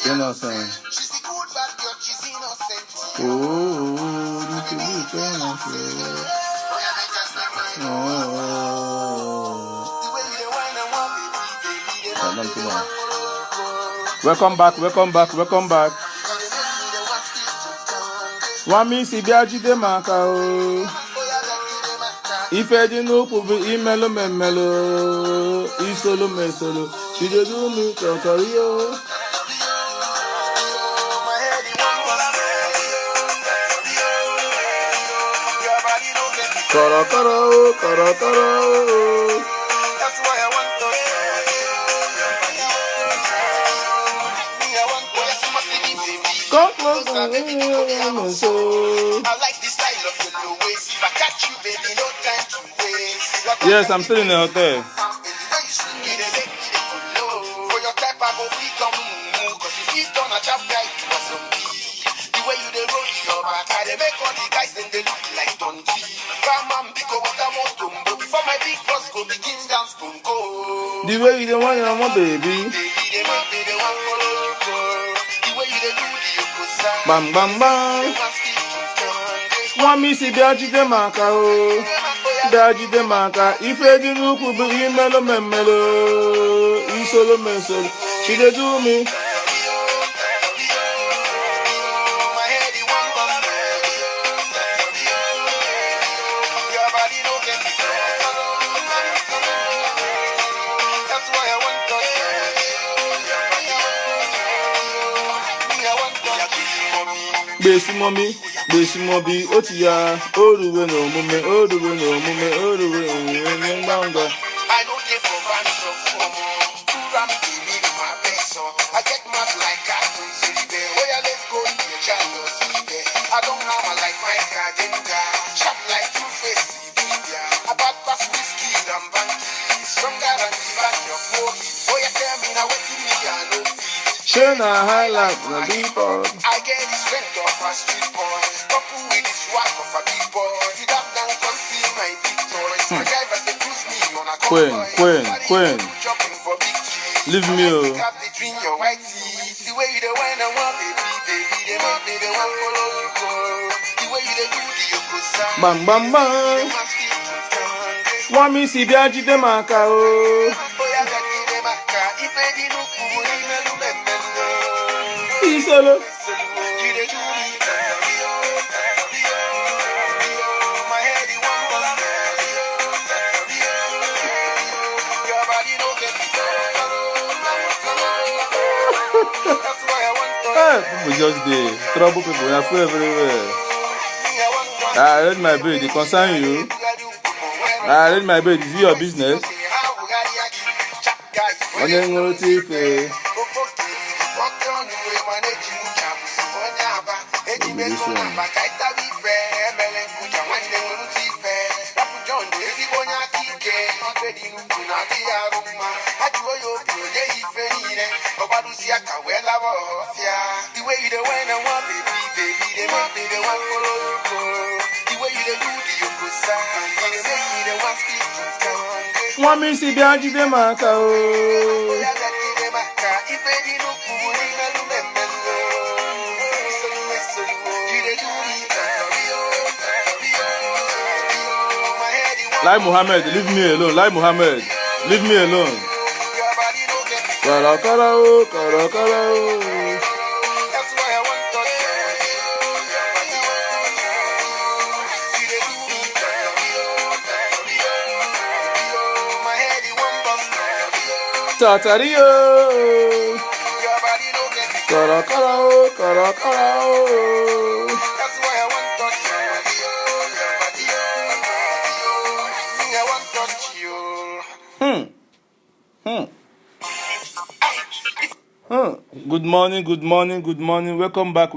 innocent. Oh, welcome back. Wami si biajide maka o. Ife di n'ukwu bụ imelu memelu, isolu mesolu, chidedu mi tọtọrị o. Kọrọ yes, I'm still in the hotel. The way you don't want my baby. Bam bam bam. Want me see biajide maka o. Biajide maka. Ife di n'ukwu bụ imelu memelu, isolu mesolu. She dey do me. Besi mobi otiya oruwe no mume nganga. I don't give a man so I get mad like I don't see there. Oh yeah, let's go in the channel see there. I don't have a like my Kadenga. Chop like two face media. A bad pass whiskey and banky. Stronger than the your phone. Oh yeah, tell me now what me I know. Shana highlight the people. I get the strength of a street boy. Couple with the swag of a big boy. Sit up and come see my big toys. My drivers they push me on a Queen. Leave me oh. Between your white teeth. The way you the wine and want baby. They want me, they want follow you go. The way you the do the yoko sound. Bam bam bam. Want me see biajide maka oh. Solo. People just dey trouble people. I feel everywhere. I read my bill. They concern you. I read my bill. Is it your business? The way you the wine and want baby, they want me, they want follow you go. The way you the do the yoko sound, they make me they want speak to town. Want me see biajide maka oh. If they no kubu ni melu memelu. Lai Muhammad, leave me alone. Lai Muhammad, leave me alone. Kara oh. That's why I want to Tatario. Kara oh. That's why I want Good morning. Welcome back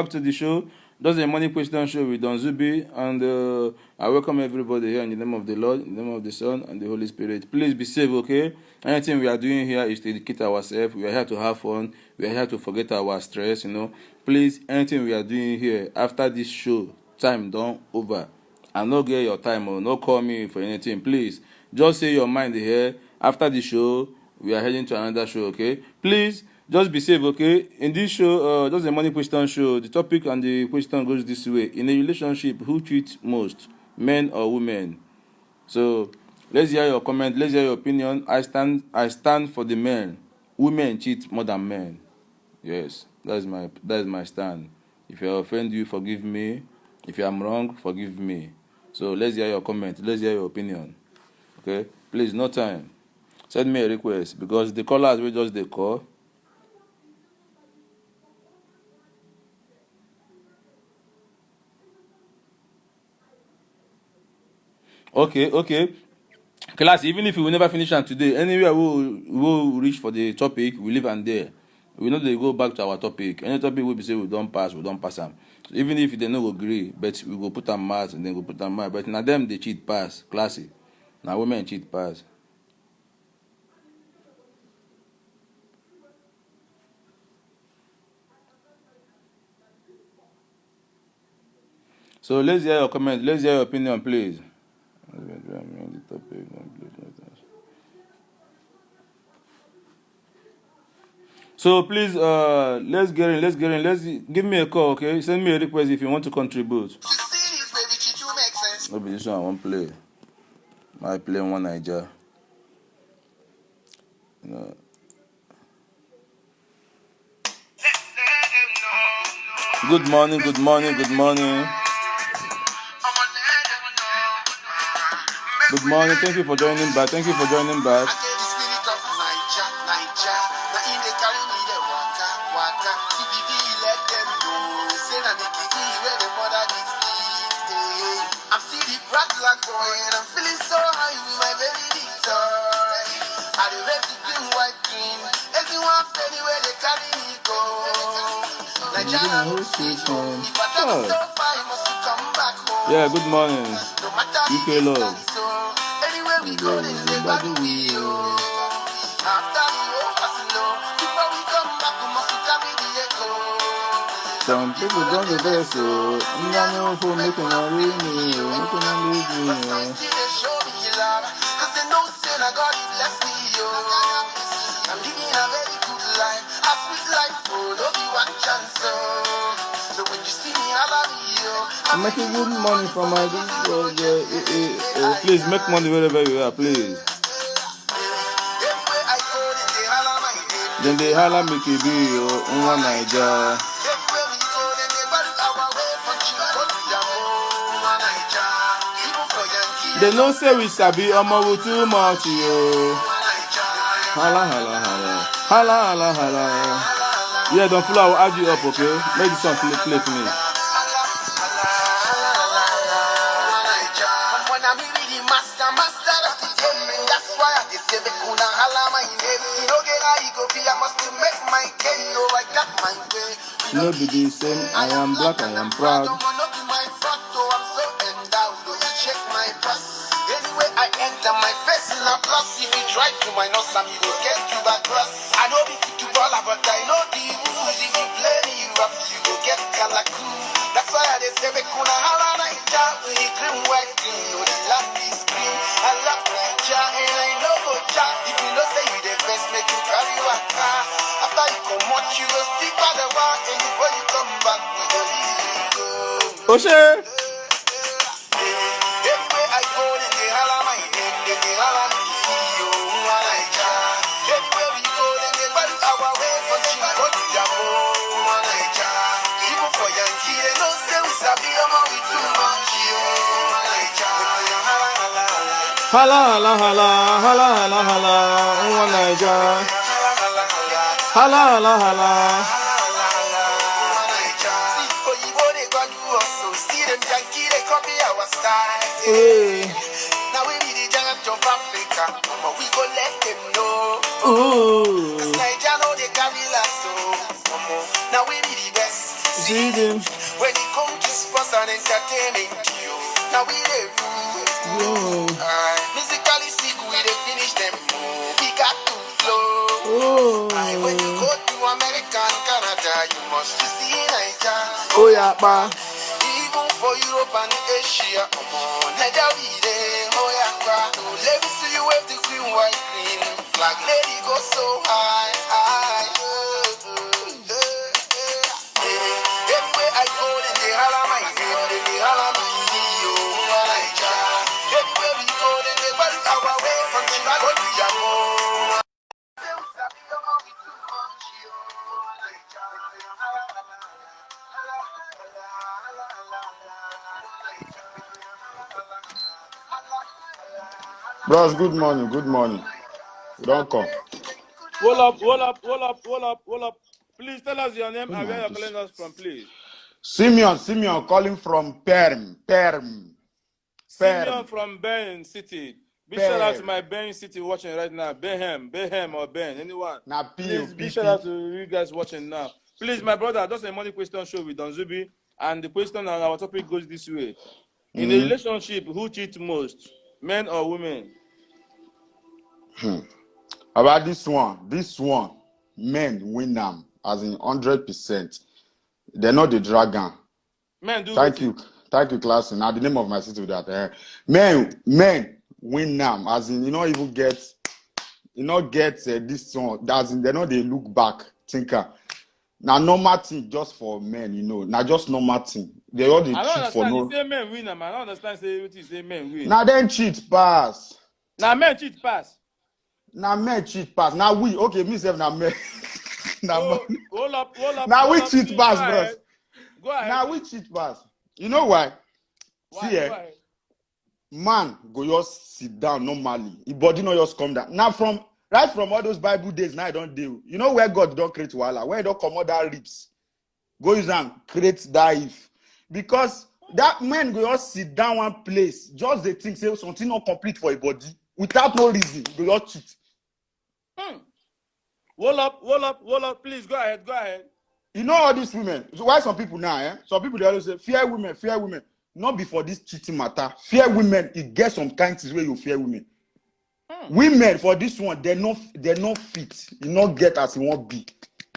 to the show. That's a morning question show with Don Zubi, and I welcome everybody here in the name of the Lord, in the name of the Son, and the Holy Spirit. Please be safe, okay? Anything we are doing here is to educate ourselves. We are here to have fun. We are here to forget our stress, Please, anything we are doing here, after this show, time done over. And no get your time or no call me for anything. Please, just say your mind here. After the show, we are heading to another show, okay? Please, Just be safe, okay? In this show, just a money question show. The topic and the question goes this way: in a relationship, who cheats most, men or women? So let's hear your comment. Let's hear your opinion. I stand for the men. Women cheat more than men. Yes, that is my stand. If I offend you, forgive me. If I'm wrong, forgive me. So let's hear your comment. Let's hear your opinion. Okay, please, no time. Send me a request because the callers will just the call. Okay. Class, even if we will never finish am today, anywhere we will reach for the topic, we leave am there. We no dey go back to our topic. Any topic wey be say we don pass am. So even if they no go gree, but we go put am mouth and then go put am mouth. But na them dey cheat pass, classy. Na women cheat pass. So let's hear your comment. Let's hear your opinion, please. So please, let's get in. Let's give me a call, okay? Send me a request if you want to contribute. No be this one I won't play. I play one Niger. No. Good morning. Good morning. Good morning. Thank you for joining back. I'm still the brat black boy and I'm feeling so high with my baby toy. I the red to green, white green. Everyone steady where they carry me go. Nigeria who's sweet home. If I tell you so far, you must come back home. Yeah, good morning. No matter UK love. Anywhere we go, they say bad we after the whole casino, before we come back, we must carry the echo. Some people don't do this, so I'm not know for making a real me, making a leave me. They show me love, cause they know sin I God he bless me, yo. I'm living a very good life, a sweet life, oh, no be one chance, so. So when you see me, I love you, I'm making good money from my video, please make money wherever you are, please. everywhere I go, they holler my name. Then they holla me to be one Niger. Everywhere we go, they bury our way from Chicago to Yamo, one Niger. Even for Yankee, They know say we sabi omo we too much yo. one Niger. Hala hala hala. Hala hala hala. Yeah, don't follow, I'll add you up, okay? Make this song play finish. No be the same, I am black, I am proud. Anyway, I enter my face in a plus. If you try to my nose, I'm you will get to that cross. I know the footballer, but I know the rules. If you play me rough, you will get kalaku. That's why I say we kuna hala Naija. When you green white green, no the land is green. I love Naija and I know go cha. If you know say you the best, make you carry your car. After you come out, you go stick by the wall, and before you come back, we go leave you go. Oshe! Everywhere I go, they holler my name, they holler me yo, Naija. Everywhere we go, they bury our way from Chicago to Yamo, Naija. Even for Yankee, they know say we sabi we too much yo, Naija. Hala hala hala. Hala hala hala. One Niger. Hala hala hala. Hey. Now we be the giant of Africa, but we go let them know. Ooh. Naija know they carry last, so now we be the best. See them. When it comes to sports and entertainment, now we the rule. Musically sick, we they finish them. We got to flow. When you go to America and Canada, you must see Naija. Oh yeah, pa. Even for Europe and Asia, Naija we there. Oh yeah, pa. Let me see you with the green, white, green. flag. Lady go so high, high. Everywhere I go, then they holler my name, then they holler my yo, Naija. Everywhere we go, then they bury our way from Chicago to Yamo. Bros, good morning, good morning. Don't come. Hold up, hold up, hold up, hold up, hold up. Please tell us your name and where you're this? calling us from, please. Simeon calling from Perm. Simeon from Ben City. Big shout out to Perm. my Ben City watching right now. Behem or Ben, anyone. Na Please, big P. shout out to you guys watching now. Please, my brother, just a money question show with Don Zubi. And the question on our topic goes this way. In a relationship, who cheats most? Men or women? About this one, men win them as in 100%. They're not the dragon. Men do Thank it. you, class. Now the name of my city with that. Men win them as in you not even get, this one. As in they know they look back thinker. Now normal thing just for men, now just normal thing. They all they I don't cheat for understand. no. You say men win, man. I don't understand. Say what you say men win. Now then cheat pass. Now men cheat pass. Now men cheat pass. Now we okay. Me say now men. Hold up. Now we hold up, cheat please, pass, go bros. ahead. Go ahead. Now we cheat pass. You know why? Why? See, Go ahead. man go just sit down normally. His body not just come down. Now right from all those Bible days, now I don't deal. You know where God don't create wahala, where he don't come out that ribs. Go use and create that if. Because that man go just sit down one place, just the thing say something not complete for a body without no reason. Go just cheat. Hold up. Please go ahead. You know all these women. So why some people now, Some people they always say fear women. Not before this cheating matter. Fear women, it gets some kind of way you fear women. Women for this one, they're not fit. You not get as you want be.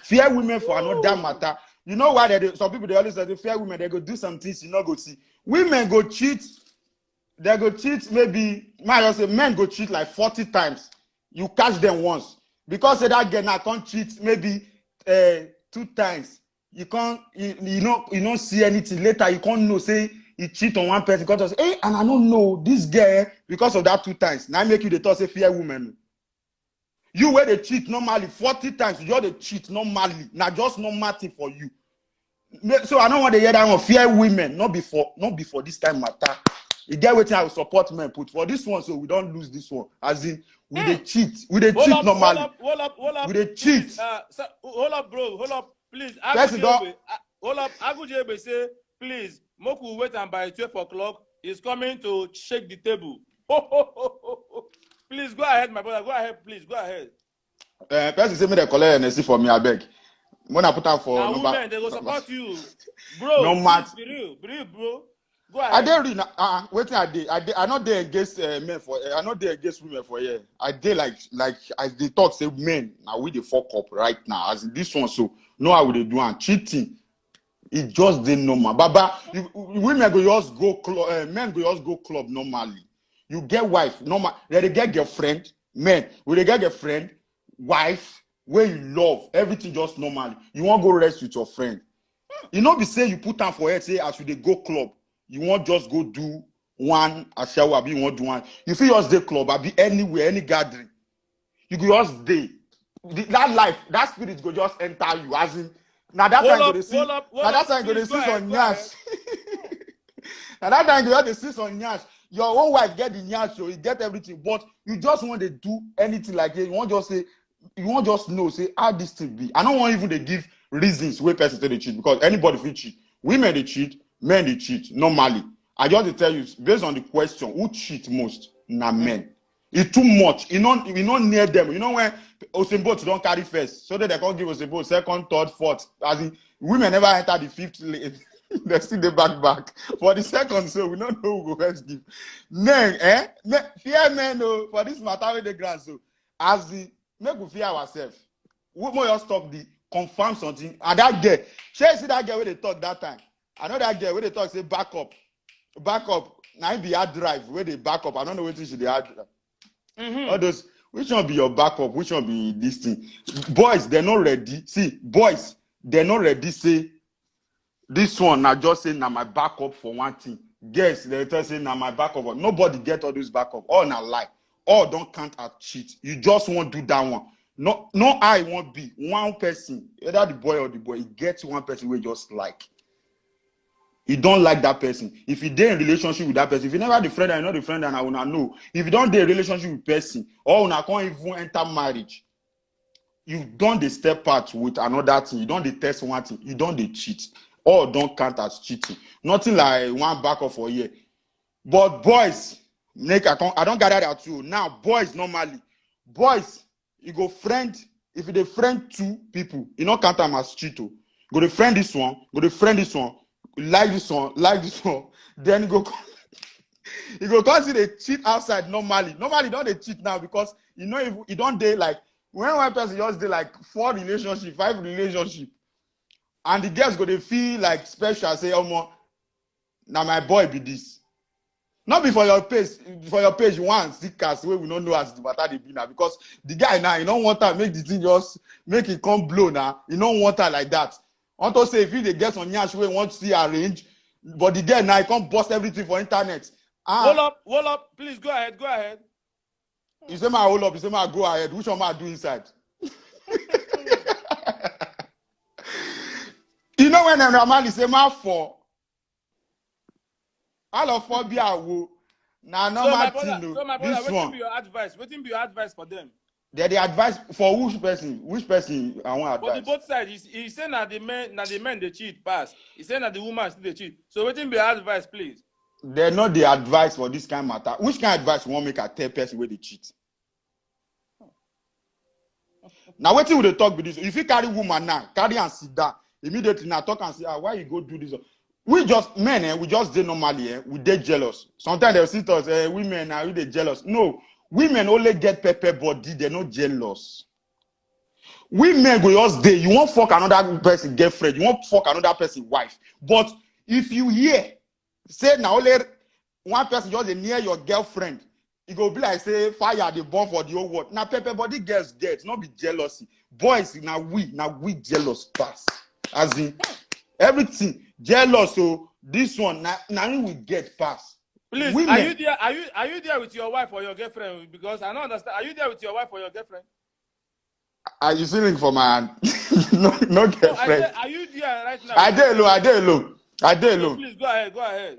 Fear women for another matter. You know why some people they always say they fear women, they go do some things you not go see. Women go cheat, they go cheat maybe, men go cheat like 40 times. You catch them once. Because say that girl now can't cheat maybe 2 times. You can't, you don't see anything. Later you can't know, say you cheat on one person because say, hey, and I don't know this girl because of that 2 times. Now make you the thought say fear women. You where they cheat normally 40 times, you just they cheat normally. Now just normal thing for you. So I don't want to hear that one. Fear women, not before this time matter. You get what I will support men put for this one, so we don't lose this one. As in, we they cheat normally. Hold up. We they cheat. Hold up, bro. Hold up, please. Hold up. Agujebe say, please, Moku wait and by 12 o'clock is coming to shake the table. Please go ahead, my brother. Go ahead, please. Go ahead. Person say me they collect NSC for me, I beg. When I put out for now number, women, they will support you, bro. No matter. Be real, bro. Go ahead. I did read. Waiting. I not there against men for. I not there against women for. Yeah, I did like as they talk say men. Now we the fuck up right now. As in this one, so know how they do and cheating. It just didn't normal. Baba, women go just go club. Men go just go club normally. You get wife normal. They get girlfriend. Men will they get girlfriend, wife where you love everything just normally. You want go rest with your friend. You know be say you put time for it. Say as you they go club. You won't just go do one a shower, you won't do one. You feel just day club, be anywhere, any gathering. You go just day. That life, that spirit go just enter you. As in, now that time go to see. Now that time go to see some nyash. Now that time go to see some nyash. Your own wife get the nyash, so you get everything, but you just want to do anything like it. You won't just say, you won't just know, say how this thing be. I don't want even to give reasons where person say they cheat because anybody will cheat. Women they cheat. Men they cheat normally. I just tell you based on the question, who cheat most? Na men. It's too much. You not near them. You know when Osembo don't carry first, so that they can't give Osembo second, third, fourth. As in, women never enter the 5th lane. They still the back. For the second, so we don't know who go first give. Men, fear men for this matter with the ground. So as the make we fear ourselves. We more just talk the confirm something. And that girl, she see that girl where they talk that time. I know that girl where they talk say back up. Now it be hard drive where they back up. I don't know what she the hard drive. All those Which one be your backup? Which one be this thing? Boys, they're not ready. See, boys, they're not ready. Say this one. Now just say now my backup for one thing. Guess they tell say now my backup. Nobody get all those backup. All na lie. All don't count as cheat. You just won't do that one. No, I won't be one person. Either the boy or the boy. It gets one person we just like. You don't like that person. If you dey in relationship with that person, if you never the friend and not the friend, and I will not know. If you don't dey in relationship with person, or una can't even enter marriage, you don't dey step out with another thing. You don't dey test one thing. You don't dey cheat. All don't count as cheating. Nothing like one back off for a year. But boys, I don't gather that too. Now, boys normally, boys, you go friend. If you dey friend two people, you don't count them as cheat. Go to friend this one. Go to friend this one. Like this one, then you go consider they cheat outside normally. Normally, don't they cheat now because you know if you don't dey like when one person just dey like 4 relationship, 5 relationship, and the girls go they feel like special. Say, oh more, now my boy be this. Not be for your page one stickers where we don't know as the matter they be now because the guy now you don't want to make the thing just make it come blow now. You don't want her like that. Want to say if you get some nyash wey want to see arrange, but the girl now can't bust everything for internet. Hold up, please go ahead. You say my hold up, you say my go ahead. Which one I do inside? You know when I'm normally say my for all of for be a wo. Now normal thing. So my brother, this one. Be your advice? What be your advice for them? They advice for which person? Which person I want advice? But the both sides, he said that the men they cheat pass. He said that the woman still they cheat. So what be your advice, please? They're not the advice for this kind of matter. Which kind of advice you want make a tell person where they cheat? Now waiting with the talk with this. If you carry woman now, carry and sit down immediately now talk and say, why you go do this? We just men, we just dey normally, we dey jealous. Sometimes they'll sit us, women are really jealous. No. Women only get pepper body, they're not jealous. Women go just day. You won't fuck another person girlfriend, you won't fuck another person wife. But if you hear, say now only one person just near your girlfriend, it go be like say fire the burn for the whole world. Now pepper body girls get, not be jealousy. Boys, now we jealous pass. As in everything jealous. So this one now we get pass. Please, women. Are you there with your wife or your girlfriend? Because I don't understand. Are you there with your wife or your girlfriend? Are you feeling for my hand? no girlfriend. No, I said, are you there right now? I dey alone. Please go ahead.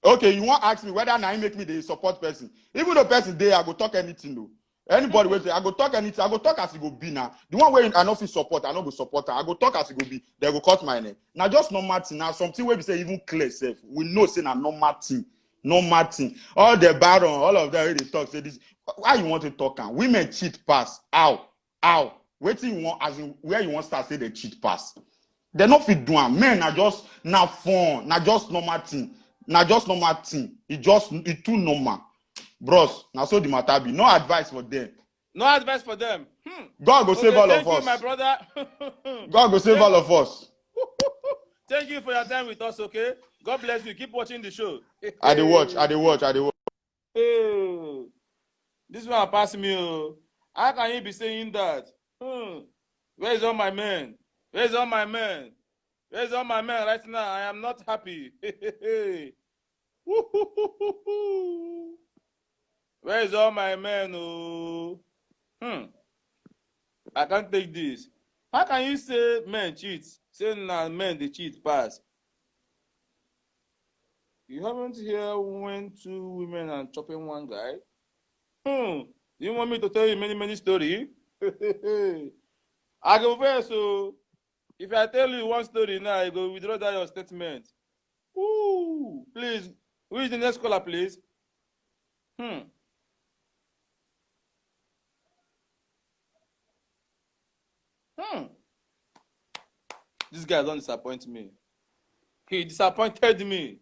Okay, you want to ask me whether now you make me the support person. Even though person there, I go talk anything though. Anybody will say I go talk anything. I go talk as it go be now. The one where I know fit support, I know go support her. I go talk as it go be. They go cut my name. Now just normal thing. Now something where we say even clear self. We know say na normal thing. Normal thing. All the baron, all of them they talk. Say this. Why you want to talk? Women cheat pass. How? Waiting you want as in where you want start say they cheat pass. They not fit do am. Men are just now fun. Now just normal thing. It too normal. Bros, now so the matter be. No advice for them. God go save all of us. Thank you, my brother. God go save all of us. Thank you for your time with us, okay? God bless you. Keep watching the show. I dey watch. Hey, this one pass me. Oh. How can you be saying that? Where is all my men? Right now? I am not happy. Where is all my men? Oh, I can't take this. How can you say men cheat? Say now men they cheat pass. You haven't heard when 2 women are chopping one guy? You want me to tell you many stories? I go first, so if I tell you one story now, I go withdraw that your statement. Please, who is the next caller, please? This guy don't disappoint me. He disappointed me.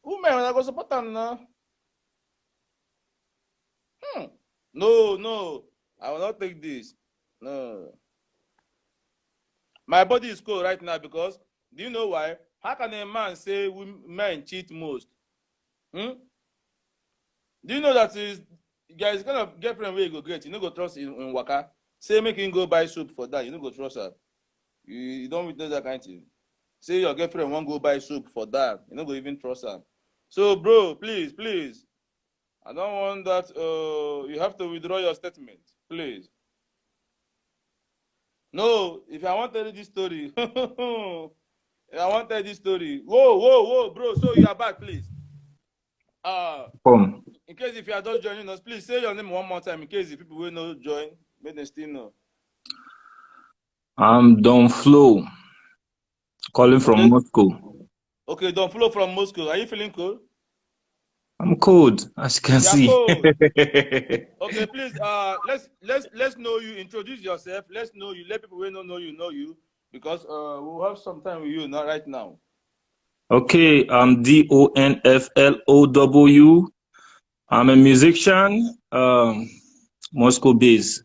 Women, I go support them now. No, I will not take this. No. My body is cold right now because do you know why? How can a man say men cheat most? Hmm? Do you know that is guys kind of girlfriend where you go get? You no go trust in waka. Say make him go buy soup for that. You no go trust her. You don't witness that kind of thing. Say your girlfriend won't go buy soup for that. You no go even trust her. So bro, please. I don't want that. You have to withdraw your statement, please. No, if I want to tell you this story, if I want to tell this story. Whoa, bro. So you are back, please. Come. In case if you are just joining us, please say your name one more time. In case if people will not join, make them still know. I'm Don Flo, calling from Moscow. Okay, Don Flo from Moscow. Are you feeling cold? I'm cold, as you can see. Cold. Okay, please. Let's know you. Introduce yourself. Let's know you. Let people who don't know you, because we'll have some time with you. Not right now. Okay, I'm DONFLOW. I'm a musician, Moscow based.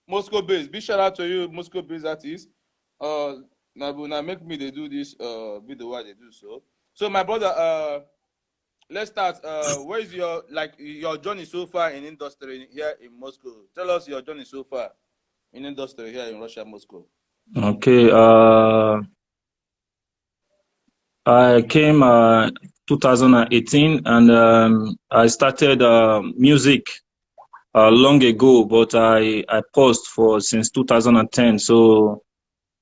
Moscow based. Big shout out to you, Moscow based artist. Now make me they do this video why they do so. So my brother, let's start. Where is your journey so far in industry here in Moscow? Tell us your journey so far in industry here in Russia, Moscow. Okay, I came 2018 and I started music long ago, but I paused for since 2010. So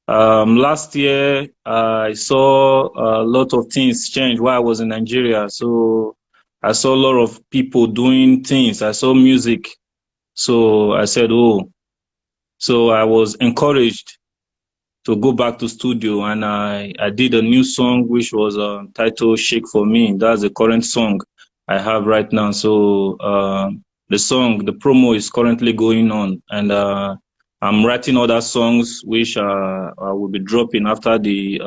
last year I saw a lot of things change while I was in Nigeria. So I saw a lot of people doing things. I saw music. So I said, oh, so I was encouraged to go back to studio, and I did a new song which was titled Shake for Me. That's the current song I have right now. So the promo is currently going on, and I'm writing other songs which I will be dropping after the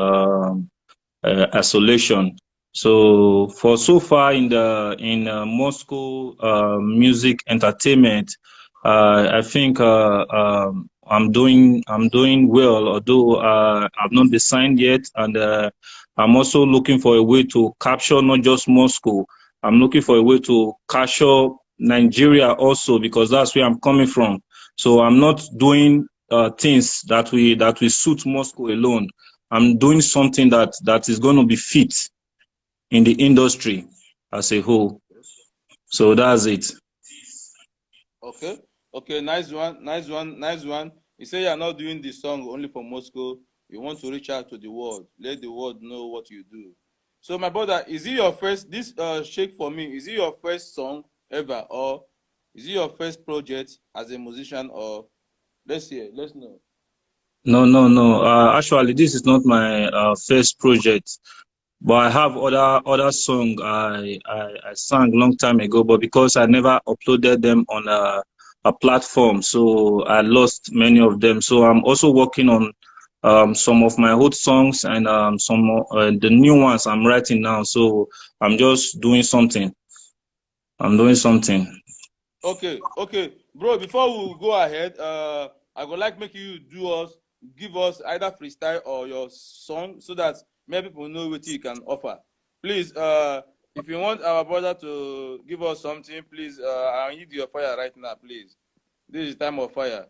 isolation. So far in Moscow music entertainment, I think I'm doing well, although I've not been signed yet, and I'm also looking for a way to capture not just Moscow. I'm looking for a way to capture Nigeria also, because that's where I'm coming from. So I'm not doing things that we suit Moscow alone. I'm doing something that is going to be fit in the industry as a whole. So that's it. Okay, nice one. You say you're not doing this song only for Moscow. You want to reach out to the world. Let the world know what you do. So my brother, is it your first, this Shake for Me, is it your first song ever, or is it your first project as a musician, or let's know. No. Actually, this is not my first project, but I have other song I sang long time ago, but because I never uploaded them on a platform, so I lost many of them. So I'm also working on some of my old songs and some the new ones I'm writing now. So I'm just doing something. Okay, bro. Before we go ahead, I would like make you give us either freestyle or your song so that many people know what you can offer. Please, if you want our brother to give us something, please, I need your fire right now, please. This is time of fire.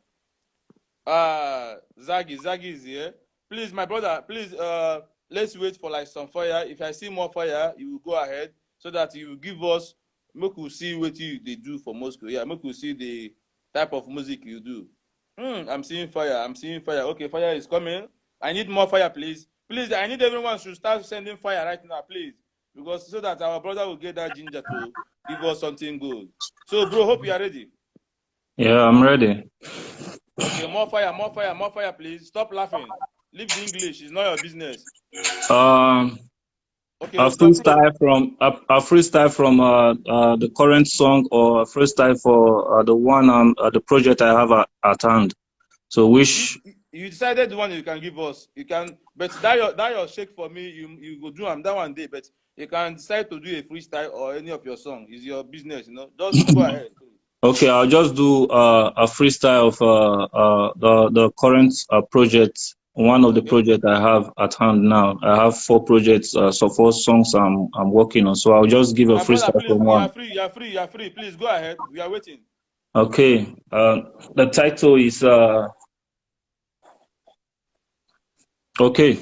Zaggy is here. Please, my brother, please, let's wait for like some fire. If I see more fire, you will go ahead so that you will give us. Make we see what they do for Moscow. Yeah, make we see the type of music you do. I'm seeing fire. Okay, fire is coming. I need more fire, please. Please, I need everyone to start sending fire right now, please. Because so that our brother will get that ginger to give us something good. So, bro, hope you are ready. Yeah, I'm ready. Okay, more fire, please. Stop laughing. Leave the English. It's not your business. Okay, a freestyle from the current song, or a freestyle for the one the project I have at hand. So which you decided the one you can give us. You can, but that your shake for me. You go do that one day, but you can decide to do a freestyle or any of your song. It's your business, Just go ahead. Okay, I'll just do a freestyle of the current project. One of the Okay. projects I have at hand now. I have 4 projects, so 4 songs I'm working on. So I'll just give a My brother, freestyle please, from you are one. free, you are free, you are free. Please go ahead. We are waiting. Okay. The title is okay.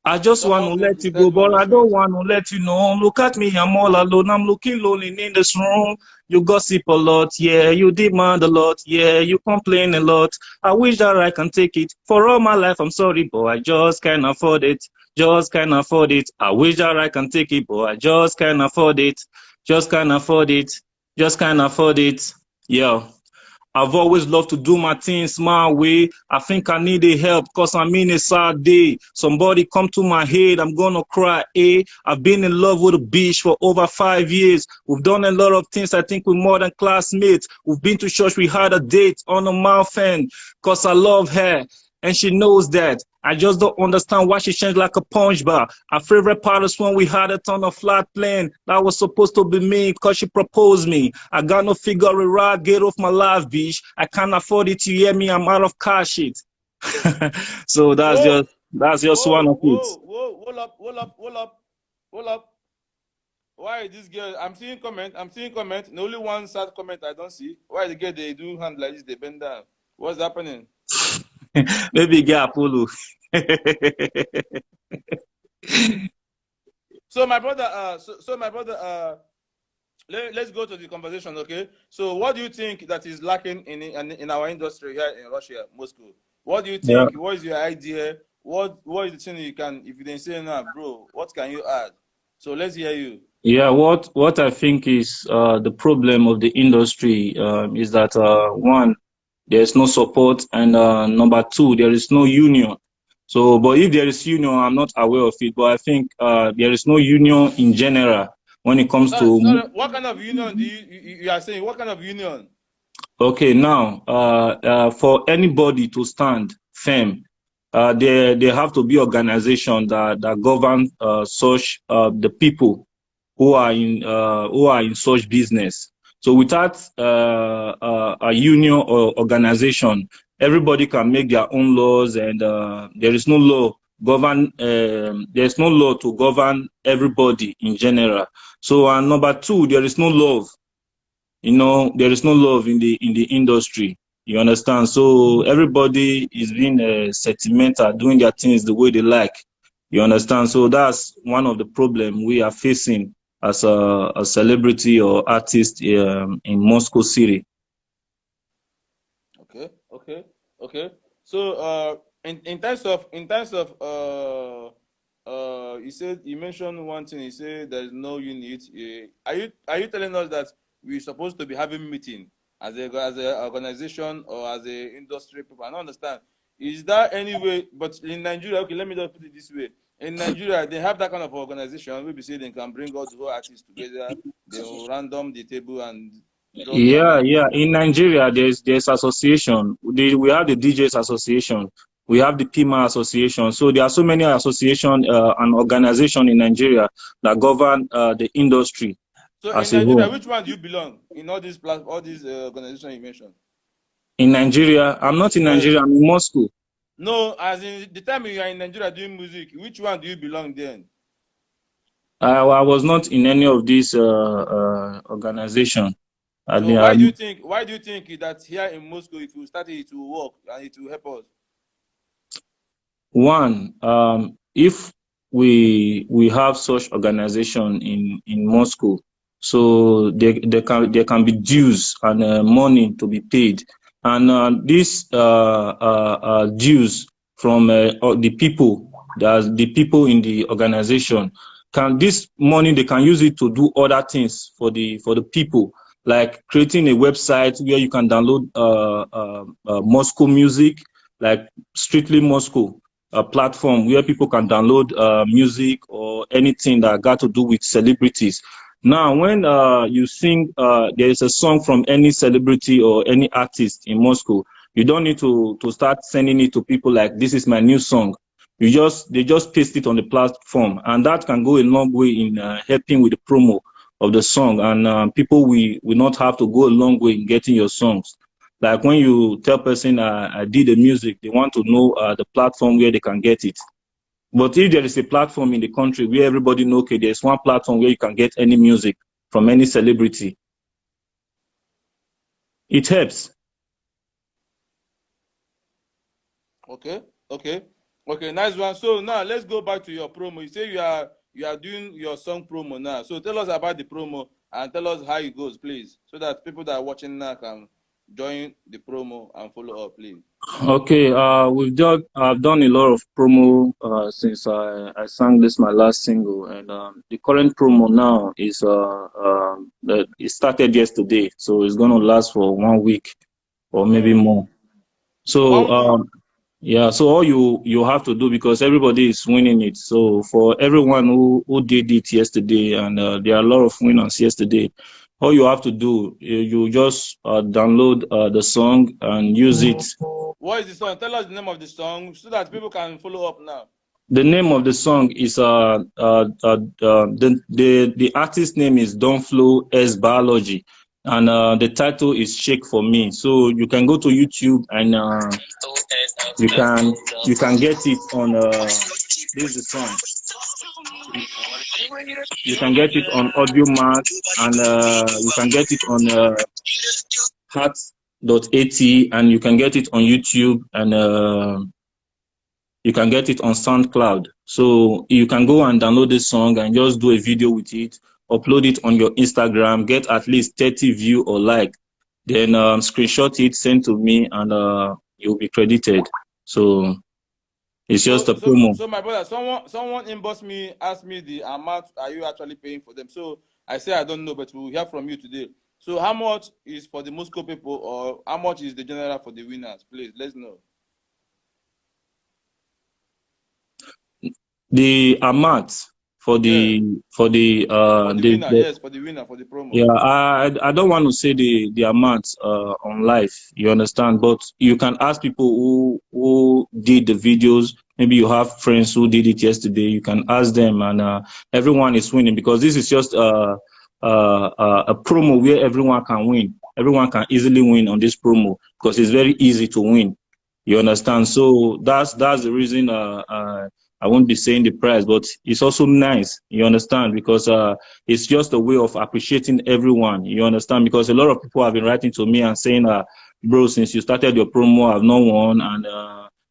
I just want to Someone says let the you go, steady on but the I street. don't want to let you know. Look at me, I'm all alone. I'm looking lonely in this room. You gossip a lot, yeah. You demand a lot, yeah. You complain a lot. I wish that I can take it. For all my life, I'm sorry, but I just can't afford it. Just can't afford it. I wish that I can take it, but I just can't afford it. Just can't afford it. Just can't afford it. Yeah. I've always loved to do my things my way. I think I need a help because I'm in a sad day. Somebody come to my head, I'm gonna cry, eh? I've been in love with a bitch for over 5 years. We've done a lot of things, I think we're more than classmates. We've been to church, we had a date on a mouth end because I love her. And she knows that. I just don't understand why she changed like a punch bar. Our favorite part is when we had it on a flat plane. That was supposed to be me because she proposed me. I got no figure it out, get off my life, bitch. I can't afford it, you hear me? I'm out of cash shit. So Whoa, that's just one whoa, of it. whoa, whoa, hold up, hold up, hold up, hold up. Why is this girl? I'm seeing comment. I'm seeing comment. The only one sad comment I don't see. Why the girl they do hand like this? They bend down. What's happening? Maybe get Apollo. So my brother, so my brother, let's go to the conversation, okay? So what do you think that is lacking in our industry here in Russia, Moscow? What do you Yeah. think? What is your idea? What is the thing you can, if you didn't say now, bro? What can you add? So let's hear you. Yeah, what I think is the problem of the industry is that one, there's no support, and number two, there is no union. So, but if there is union, I'm not aware of it, but I think there is no union in general when it comes to. Sorry, what kind of union do you are saying? What kind of union? Okay, now for anybody to stand firm, there have to be organization that govern such the people who are in such business. So without a union or organization, everybody can make their own laws, and there is no law govern. There's no law to govern everybody in general. So and number two, there is no love. There is no love in the industry. You understand? So everybody is being sentimental, doing their things the way they like. You understand? So that's one of the problem we are facing as a celebrity or artist in Moscow City. Okay, okay, okay. So in terms of you mentioned one thing. You said there's no unit. Are you telling us that we're supposed to be having meeting as a organization or as a industry people? I don't understand. Is there any way? But in Nigeria, okay, let me just put it this way. In Nigeria, they have that kind of organization where we say they can bring all the whole artists together. They will random the table and drop their Yeah, money. yeah. In Nigeria, there's association. We have the DJs Association. We have the PIMA Association. So there are so many association and organization in Nigeria that govern the industry So in as a Nigeria, whole. which one do you belong in all these organizations you mentioned? In Nigeria, I'm not in Yes. Nigeria. I'm in Moscow. No, as in the time you are in Nigeria doing music, which one do you belong then? I was not in any of these organization. I So mean, why do you think that here in Moscow, if you start it will work and it will help us? one, if we have such organization in Moscow, so there can be dues and money to be paid, and these dues from the people in the organization, can this money they can use it to do other things for the people, like creating a website where you can download Moscow music, like strictly Moscow, a platform where people can download music or anything that got to do with celebrities. Now, when you sing, there is a song from any celebrity or any artist in Moscow, you don't need to start sending it to people like, this is my new song. They just paste it on the platform, and that can go a long way in helping with the promo of the song, and people will not have to go a long way in getting your songs. Like when you tell person I did the music, they want to know the platform where they can get it. But if there is a platform in the country where everybody knows, okay, there's one platform where you can get any music from any celebrity, it helps. Okay, nice one. So now let's go back to your promo. You say you are doing your song promo now. So tell us about the promo and tell us how it goes, please, so that people that are watching now can join the promo and follow up, please. Okay, I've done a lot of promo since I sang this my last single, and the current promo now is it started yesterday, so it's gonna last for 1 week or maybe more. So yeah, so all you have to do, because everybody is winning it. So for everyone who did it yesterday, and there are a lot of winners yesterday, all you have to do, you just download the song and use it. What is the song? Tell us the name of the song so that people can follow up now. The name of the song is the artist name is Don Flow S Biology, and the title is Shake for Me. So you can go to YouTube and you can get it on this is the song. You can get it on Audiomack, and you can get it on Heart.at, and you can get it on YouTube, and you can get it on SoundCloud. So you can go and download this song and just do a video with it, upload it on your Instagram, get at least 30 view or like, then screenshot it, send to me, and you'll be credited. So it's just a promo. So my brother, someone inboxed me, asked me the amount are you actually paying for them. So I say I don't know, but we'll hear from you today. So how much is for the Moscow people, or how much is the general for the winners? Please, let's know. The amount for the winner, yes, for the winner, for the promo. Yeah, I don't want to say the amount on live, you understand, but you can ask people who did the videos. Maybe you have friends who did it yesterday. You can ask them, and everyone is winning, because this is just a promo where everyone can win. Everyone can easily win on this promo because it's very easy to win. You understand? So that's the reason I won't be saying the price, but it's also nice, you understand, because it's just a way of appreciating everyone, you understand, because a lot of people have been writing to me and saying, bro, since you started your promo, I've not won, and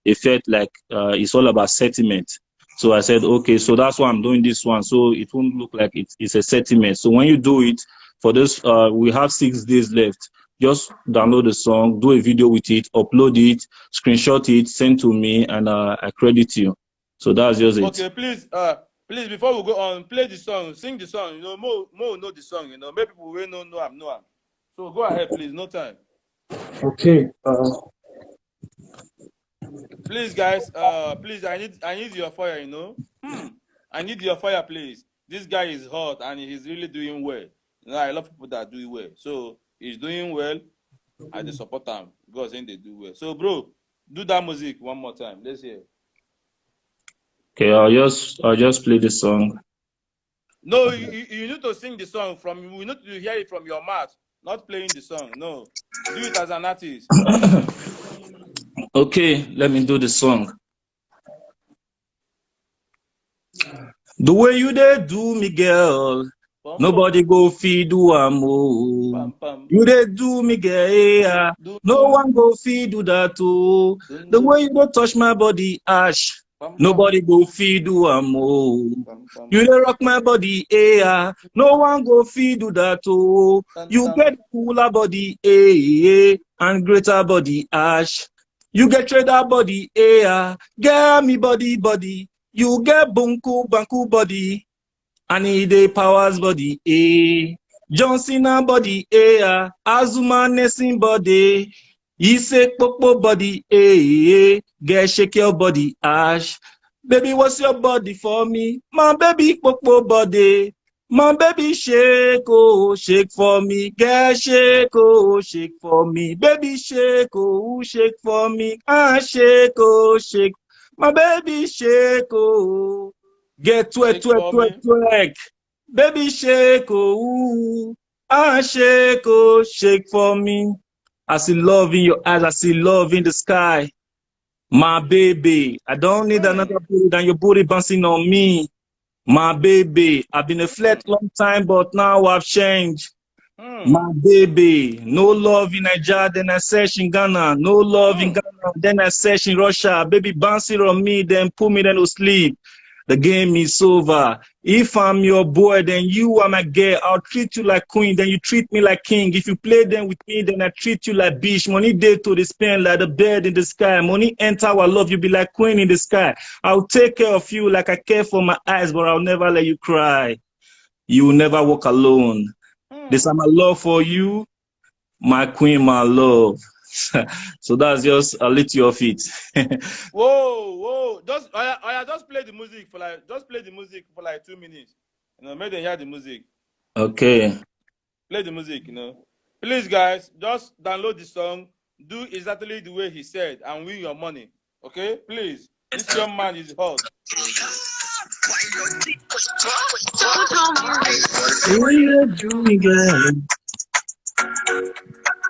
it felt like it's all about sentiment. So I said, okay, so that's why I'm doing this one, so it won't look like it's a sentiment. So when you do it, for this, we have 6 days left. Just download the song, do a video with it, upload it, screenshot it, send to me, and I credit you. So that's just it. Okay, please, before we go on, play the song, sing the song. You know, Mo know the song. You know, maybe people will know I'm. So go ahead, please. No time. Okay. Please, guys. Please, I need your fire. You know, I need your fire, please. This guy is hot and he's really doing well. You know, I love people that do well. So he's doing well. I just support him because then they do well. So, bro, do that music one more time. Let's hear. Okay, I'll just play the song. No, you need to sing the song from. We need to hear it from your mouth, not playing the song. No, do it as an artist. Okay, let me do the song. The way you dey do me, girl, nobody go feed do amo. You dey do me, girl, no one go feed do that too. The way you dey touch my body, ash. Nobody go feed do amo. You dey rock my body, no one go feed do that too. You get cooler body, and greater body, ash. You get trader body, get me body. You get banku body, and the powers body, John Cena body, Azuma Nessin body. He say popo body, get shake your body, ash. Baby, what's your body for me? My baby popo body. My baby shake, oh, shake for me. Get shake, oh, shake for me. Baby shake, oh, shake for me. Shake, oh, shake. My baby shake, oh. Get twerk. Baby shake, oh, shake for me. I see love in your eyes, I see love in the sky. My baby, I don't need another booty than your booty bouncing on me. My baby, I've been a flirt long time, but now I've changed. My baby, no love in Nigeria, then I search in Ghana. No love in Ghana, then I search in Russia. Baby, bouncing on me, then put me then to sleep. The game is over. If I'm your boy, then you are my girl. I'll treat you like queen, then you treat me like king. If you play them with me, then I treat you like bitch. Money day to the spend like the bird in the sky. Money enter our love, you be like queen in the sky. I'll take care of you like I care for my eyes, but I'll never let you cry. You will never walk alone. This is my love for you, my queen, my love. So that's just a little of it. Whoa. Just play the music for like 2 minutes. Make them hear the music. Okay. Play the music, Please, guys, just download the song. Do exactly the way he said and win your money. Okay? Please. This young man is hot.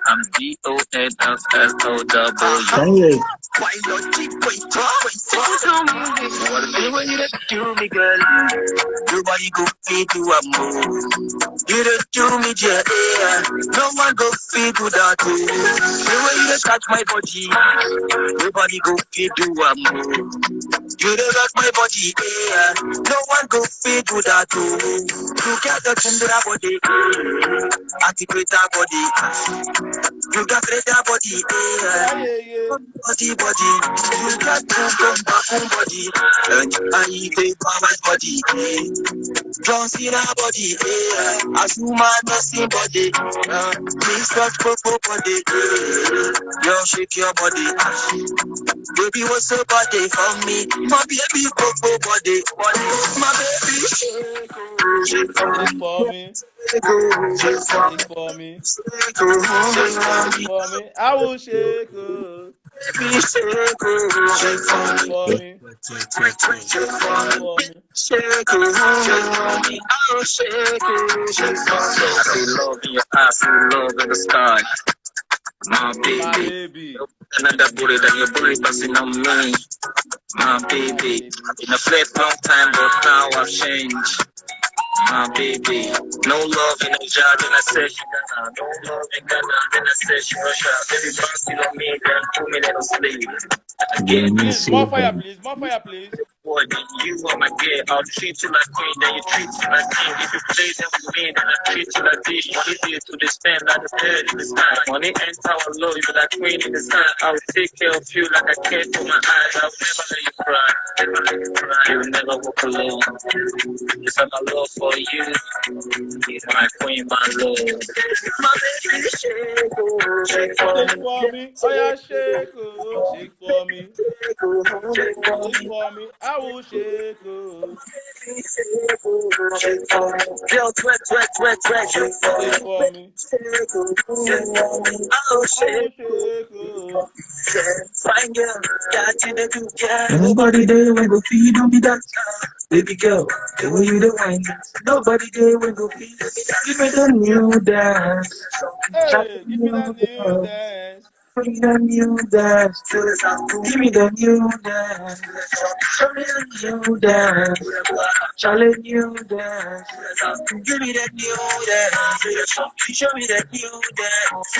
I'm D-O-N-F-F-O-W. Why not keep wait? What the way you do me, girl? Nobody go feed you a move. You don't do me, yeah. No one go feed you that too. The way you touch my body, nobody go feed you a move. You don't like my body, yeah. No one go feed you that too. You got the tender body, activate that body. You got greater body, body. You got boom body, and I take my body. John Cena body, Asuma nothing body. Please touch popo body, yo shake your body. Baby, what's your body for me? My baby, popo body. My baby, shake for me. Shake for me. I will shake. Shake for me. Shake, I'll shake. I feel love in your eyes, feel love in the sky. My baby. Another booty than your booty passing on me. My baby. In a flat long time, but now I've changed. My baby, no love in Nigeria, then I said you Ghana. No love in Ghana, then I said you Russia. Baby, bouncing on me, then 2 minutes sleep. Please, more fire, please. Boy, then you are my girl. I'll treat you like queen, then you treat you like king. If you play them with me, then I treat you like this. You leave you to the stand like the bird in the sky. Money enter our love, you like queen in the sky. I'll take care of you like I care for my eyes. I'll never let you cry. You'll never walk alone. It's my love for you. My queen, my love. My baby, shake for me. Oh yeah, shake for me. Shake for me. I will shake. Shake for me. Girl, sweat. Shake for me. I will shake. Fine girl, got you the good girl. Nobody there when go feed on me that. Baby girl, the way you the wine. Nobody there when go feed. Give me the new dance. Hey, give me that new dance. Bring the new dance. Give me the new dance. Show me the new dance. Challenge new dance. Give me that new dance. Show me that new dance.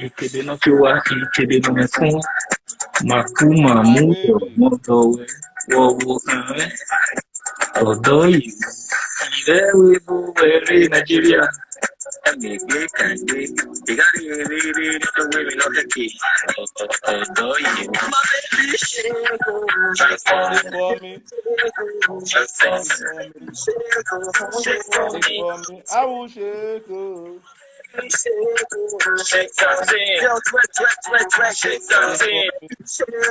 Ikebe no fiwa, ikebe no mefun. Makuma moto wo Odo yi. Ire we bu were Nigeria. Me play kande. Igari ere no we no keke. Odo yi. My baby shake for me. Shake for me. I will shake. Shake something. Girl, sweat. Shake something. Shake.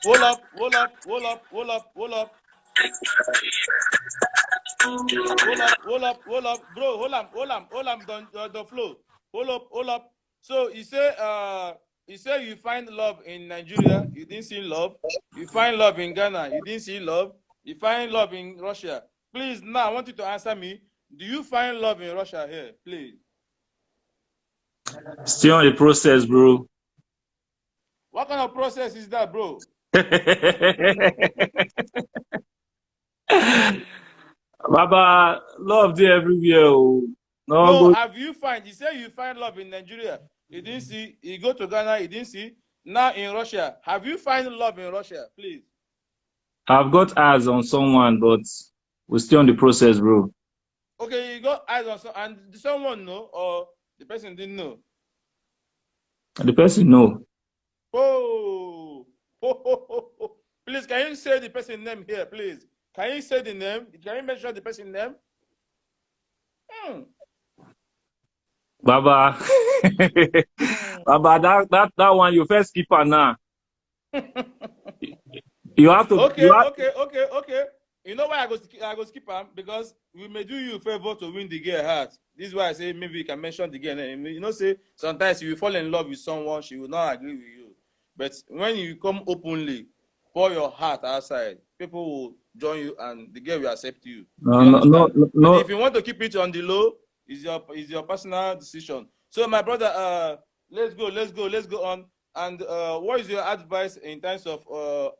Roll up. Roll up bro, hold on the flow. Hold up. So he say You say you find love in Nigeria, you didn't see love. You find love in Ghana, you didn't see love. You find love in Russia. Please, now I want you to answer me. Do you find love in Russia here? Please. Still on the process, bro. What kind of process is that, bro? Baba, love there everywhere. Oh. No, have you find? You say you find love in Nigeria. You didn't see. You go to Ghana, you didn't see. Now in Russia, have you find love in Russia? Please. I've got eyes on someone, but we're still on the process, bro. Okay, you got eyes on and someone know or the person didn't know? The person know. Oh. Please, can you say the person name here, please? Can you say the name? Can you mention the person name? Baba, Baba, that one you first skip her now. You have to. Okay. You know why I go skip him? Because we may do you a favor to win the girl heart. This is why I say maybe you can mention the girl name. You know, say sometimes if you fall in love with someone, she will not agree with you. But when you come openly, pour your heart outside, people will join you and the girl will accept you. No. But if you want to keep it on the low, it's your personal decision. So my brother, let's go on. And what is your advice in terms of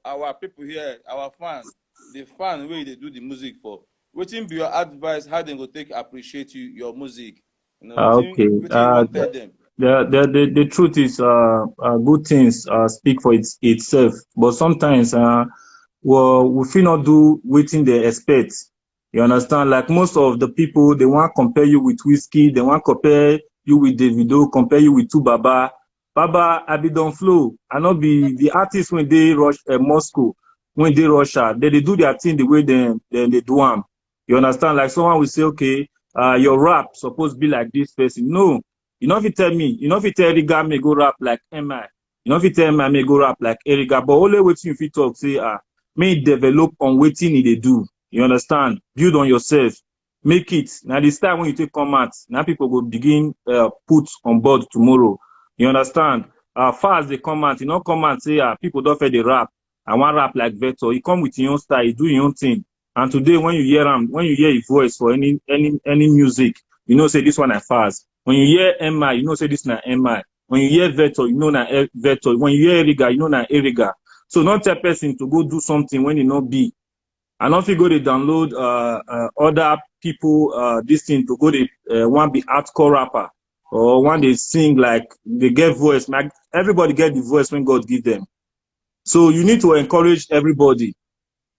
our people here, our fans, the fan where they do the music for? What will be your advice? How they go take appreciate your music? You know, okay. Tell them. The truth is, good things speak for itself. But sometimes, we feel not do waiting they expect. You understand? Like most of the people, they want to compare you with Whiskey, they want to compare you with Davido, compare you with Baba. Baba, I be don flow. I not be the artists when they rush Moscow, when they Russia, they do their thing the way they do them. You understand? Like someone will say, okay, your rap supposed to be like this person. No, you know if you tell me, you know if you tell Eriga may go rap like MI, you know if you tell me I may go rap like Eriga, but only waiting if you talk say may develop on waiting they do. You understand? Build on yourself. Make it. Now this time when you take comment, now people will begin put on board tomorrow. You understand? Far as they comment, you know, comment say people don't feel the rap. I want rap like Vector. You come with your own style, you do your own thing. And today when you hear a voice for any music, you know say this one I fast. When you hear MI, you know say this na MI. When you hear Vector, you know na Vector. When you hear Eriga, you know na Eriga. So not tell person to go do something when it not be. And if you go to download other people this thing to go to one be hardcore rapper or one they sing like they get voice. Like everybody get the voice when God give them. So you need to encourage everybody.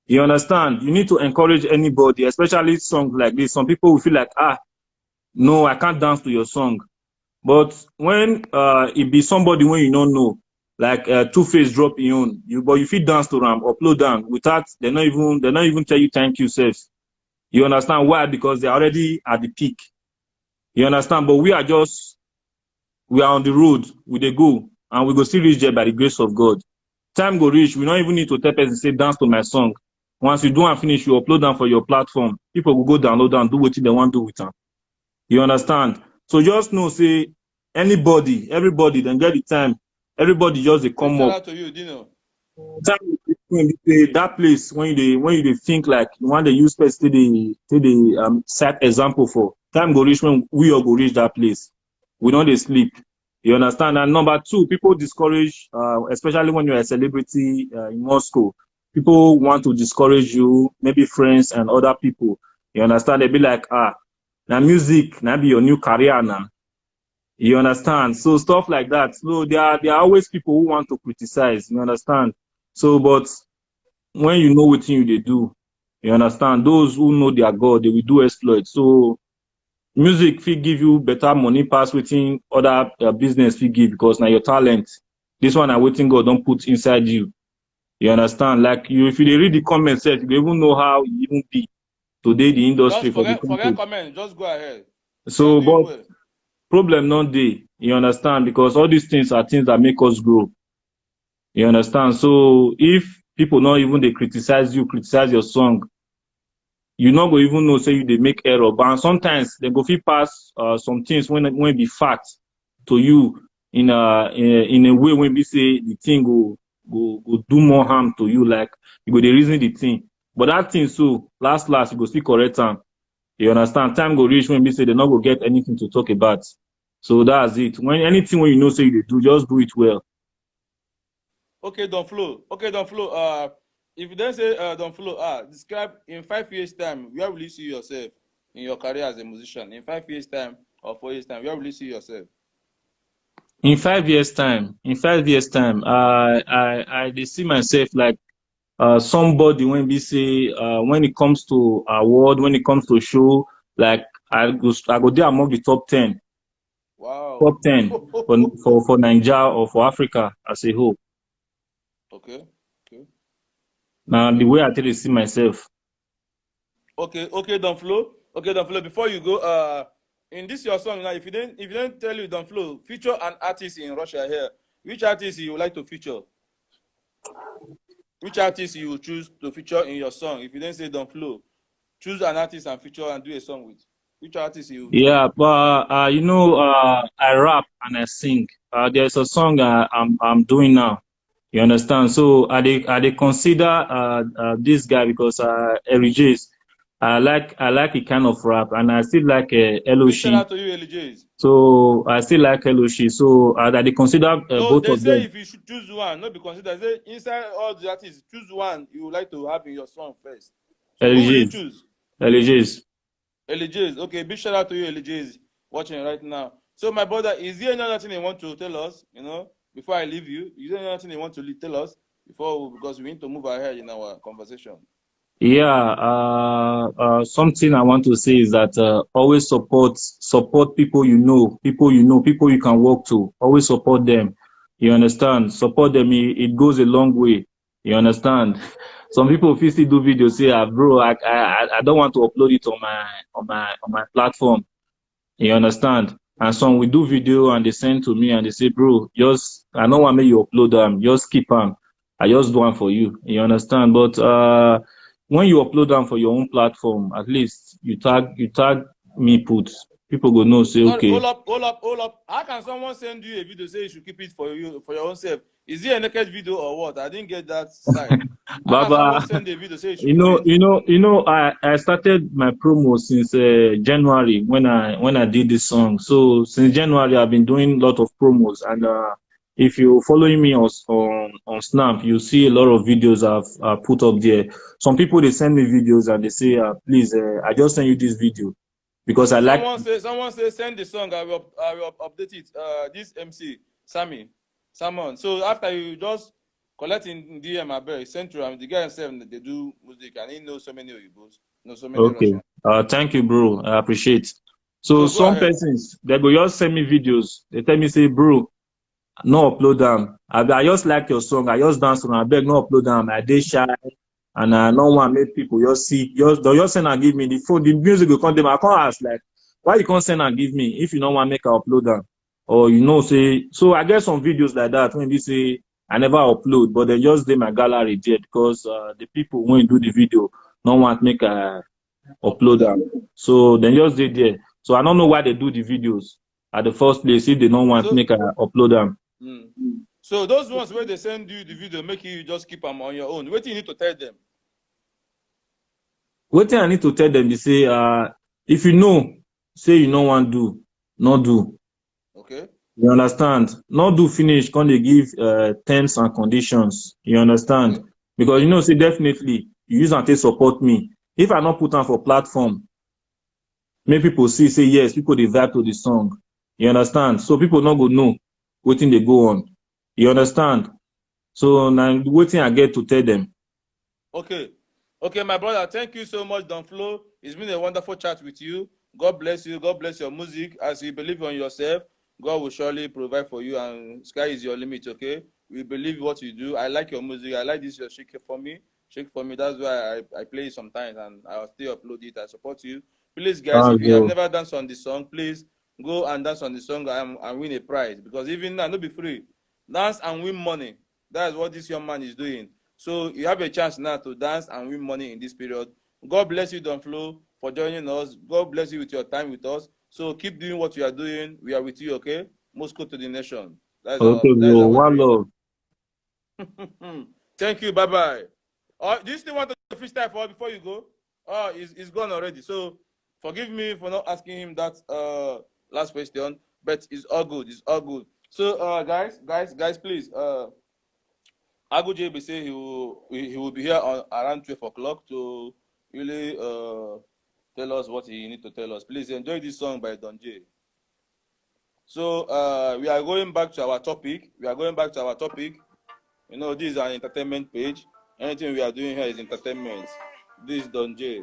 You understand? You need to encourage anybody, especially songs like this. Some people will feel like, no, I can't dance to your song. But when it be somebody when you don't know, like Two-Face drop your own, but you feel dance to them, upload them without they not even tell you thank you, self. You understand why? Because they're already at the peak. You understand? But we are on the road, we they go, and we go still reach there by the grace of God. Time go reach, we don't even need to tell person say dance to my song. Once you do and finish, you upload them for your platform. People will go download and do what they want to do with them. You understand? So just know, say everybody, then get the time. Everybody just they come up. To you, Dino. That place when you think like you want to use space to the set example for time go reach when we all go reach that place. We don't sleep. You understand? And number two, people discourage, especially when you're a celebrity in Moscow. People want to discourage you, maybe friends and other people. You understand? They be like, now music, now be your new career now. You understand? So stuff like that. So there are always people who want to criticize. You understand? So, but when you know what thing they do, you understand? Those who know their God, they will do exploit. So music will give you better money pass waiting other business will give because now your talent. This one I waiting God don't put inside you. You understand? Like you, if you read the comments, you even know how you even be today the industry. Just forget comment. Just go ahead. So, but problem not there. You understand? Because all these things are things that make us grow. You understand? So if people not even they criticize your song, you not go even know say you they make error. But sometimes they go feel pass some things when be fact to you. in a way when we say the thing go do more harm to you, like you go dey reason the thing. But that thing so last you go still correct am. You understand? Time go reach when we say they not go get anything to talk about. So that's it. When anything when you know say you dey do, just do it well. Okay, Don Flo. Okay, Don Flo. If you then say Don Flo, describe in 5 years' time, where will you see yourself in your career as a musician? In 5 years' time or 4 years' time, where will you see yourself? In 5 years' time, I dey see myself like somebody when we say when it comes to award, when it comes to show, like I go there among the top 10. Wow. Top 10 for Nigeria or for Africa as a whole. Okay. Now the way I tell you see myself. Okay, Don Flo. Okay, Don Flo. Before you go, in this your song now, if you don't tell you Don Flo, feature an artist in Russia here. Which artist you would like to feature? Which artist you would choose to feature in your song? If you don't say Don Flo, choose an artist and feature and do a song with. Which artist you? Yeah, but I rap and I sing. There's a song I'm doing now. You understand? So I consider this guy because Eric J's. I like a kind of rap, and I still like Big shout Eloshi. out to you, Elijahs. So I still like Eloshi. So I consider No, both they of say them. if you should choose one, not be considered. Say inside all the artists, choose one you would like to have in your song first. So who will you choose? Elijahs. Elijahs. Okay, big shout out to you, Elijahs, watching right now. So my brother, is there another thing you want to tell us? Before I leave you, is there another thing you want to tell us because we need to move ahead in our conversation? Yeah, something I want to say is that always support people you know, people you can work to. Always support them. You understand? Support them. It goes a long way. You understand? Some people if you still do videos say, bro, I don't want to upload it on my platform. You understand? And some we do video and they send to me and they say, bro, I don't want to make you upload them. Just keep them. I just do one for you. You understand? But when you upload them for your own platform, at least you tag me put. People go know say okay. Hold up. How can someone send you a video say you should keep it for your own self? Is it a naked video or what? I didn't get that side. How can someone send a video say you should keep it? I started my promo since January when I did this song. So since January I've been doing a lot of promos, and if you're following me on Snap, you see a lot of videos I've put up there. Some people they send me videos and they say, please, I just send you this video because I like. Someone say send the song. I will update it. This MC Salmon. So after you just collect in DM, I bet send to him. The guy himself they do music and he knows so many Oyibos, knows so many Okay. Russian. Thank you, bro. I appreciate. So some persons they go just send me videos. They tell me say, bro, no upload them. I just like your song. I just dance on. I beg no upload them. I dey shy, and I don't want to make people just see. Just send and give me the phone. The music will come. I can't ask like, why you can't send and give me if you don't want to make I upload them, or say. So I get some videos like that when they say I never upload, but they just dey my gallery there because the people when do the video don't want to make I upload them. So they just dey there. So I don't know why they do the videos at the first place if they don't want to make I upload them. So those ones where they send you the video, make you just keep them on your own. What do you need to tell them? What I need to tell them is say, if you know, say you don't want to do, not do. Okay. You understand? Not do finish, can they give terms and conditions? You understand? Okay. Because say definitely you use and take support me. If I not put on for platform, make people say yes, people they vibe to the song. You understand? So people not go know what thing they go on. You understand? So now waiting I get to tell them. Okay, my brother. Thank you so much, Don Flo. It's been a wonderful chat with you. God bless you. God bless your music. As you believe on yourself, God will surely provide for you, and sky is your limit. Okay, we believe what you do. I like your music. I like this your shake for me. That's why I play it sometimes, and I'll still upload it. I support you. Please, guys, if you have never danced on the song, please go and dance on the song and win a prize. Because even now, not be free. Dance and win money. That's what this young man is doing. So you have a chance now to dance and win money in this period. God bless you, Don Flo, for joining us. God bless you with your time with us. So keep doing what you are doing. We are with you, okay? Moscow to the nation. That's Okay, that is bro. our One dream. love. Thank you. Bye bye. Do you still want to freestyle for before you go? Oh, he's gone already. So forgive me for not asking him that last question, but it's all good. It's all good. So guys, please. Agu JB say he will be here on around 12 o'clock to really tell us what he need to tell us. Please enjoy this song by Don J. So we are going back to our topic. You know, this is an entertainment page. Anything we are doing here is entertainment. This is Don J.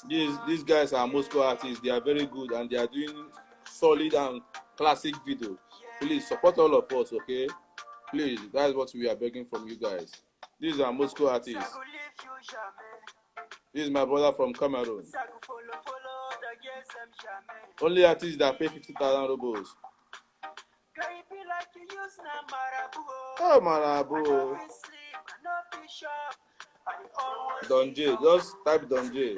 These guys are Moscow artists. They are very good and they are doing solid and classic video. Please support all of us, okay? Please, that's what we are begging from you guys. These are Moscow artists. This is my brother from Cameroon. Only artists that pay 50,000 rubles. Oh, Marabu. Don J, just type Don J.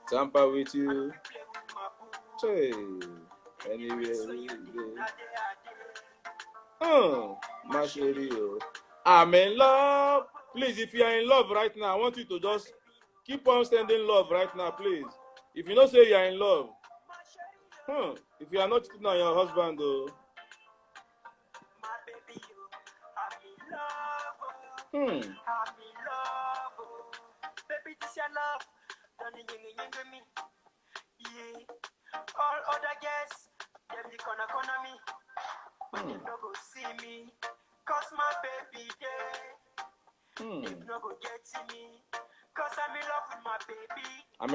Tampa with you. Hey, anywhere. Masherio. I'm in love. Please, if you are in love right now, I want you to just keep on sending love right now, please. If you don't say you are in love, if you are not cheating on your husband, though. Baby, this your love. Don't me. Yeah. All other guests, them the corner me. But them no go see me. Cause my baby there. If no go get to me. Cause I'm in love with my baby. I'm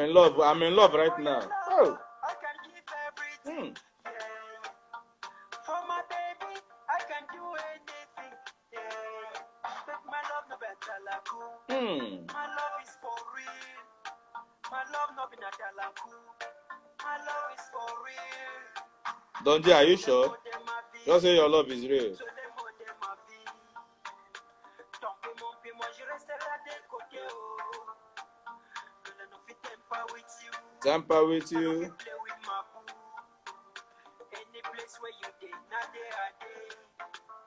in love right now. Oh. I can give everything. Yeah. For my baby, I can do anything. Yeah. But my love no better like you. My love is for real. My love no be not like you. My love is for real. Don J, are you sure? Just say your love is real. Tamper with you.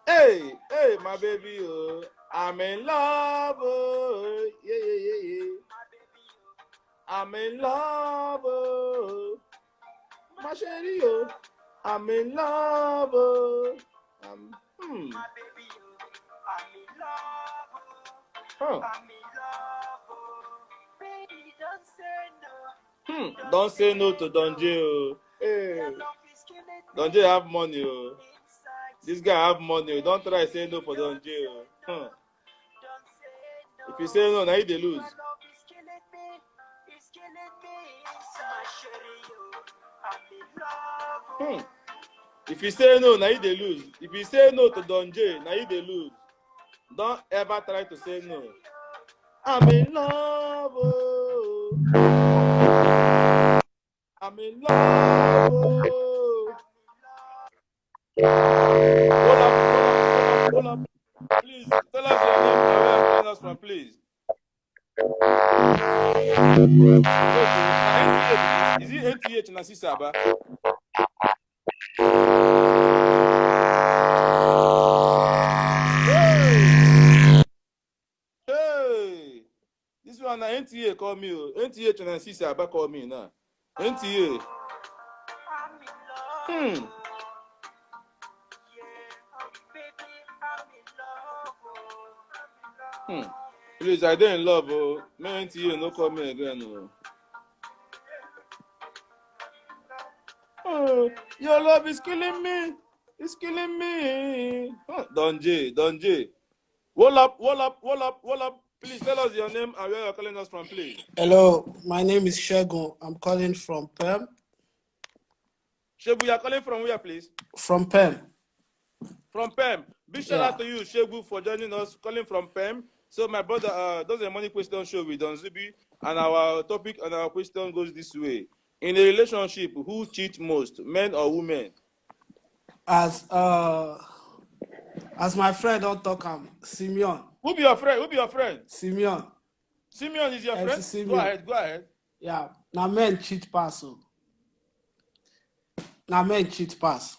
Hey, my baby, oh, I'm in love, oh, yeah. I'm in love, oh, my chérie, oh, I'm in love, oh, my baby, oh, I'm in love, oh, I'm in love, oh, baby, don't say no. Don't say no to Don J, oh. Hey, Don J have money, oh. This guy have money. Don't try to say no for Don J. If you say no, now they lose. If you say no, now they lose. If you say no to Don J, now they lose. Don't ever try to say no. I'm in love. Oh. I'm in love. Oh. Hold up. Please, tell us your name and where you're calling us from, please. Is it NTH Nasi Saba? Hey! This one, NTA call me. NTH Nasi Saba call me now. NTA. Please, I don't love. Man, NTA no call me again. Oh, your love is killing me. It's killing me. Don J. Wall up. Please tell us your name and where you're calling us from, please. Hello, my name is Shegun. I'm calling from Pem. Shebu, you're calling from where, please? From Pem. From Pem. Big shout out to you, Shebu, for joining us, calling from Pem. So, my brother, does a money question show with Don Zubi, and our topic and our question goes this way. In a relationship, who cheats most, men or women? As As my friend don't talk, Simeon. Who be your friend? Who be your friend? Simeon. Simeon is your FC friend? Simeon. Go ahead, go ahead. Yeah. Now men cheat pass. Now men cheat pass.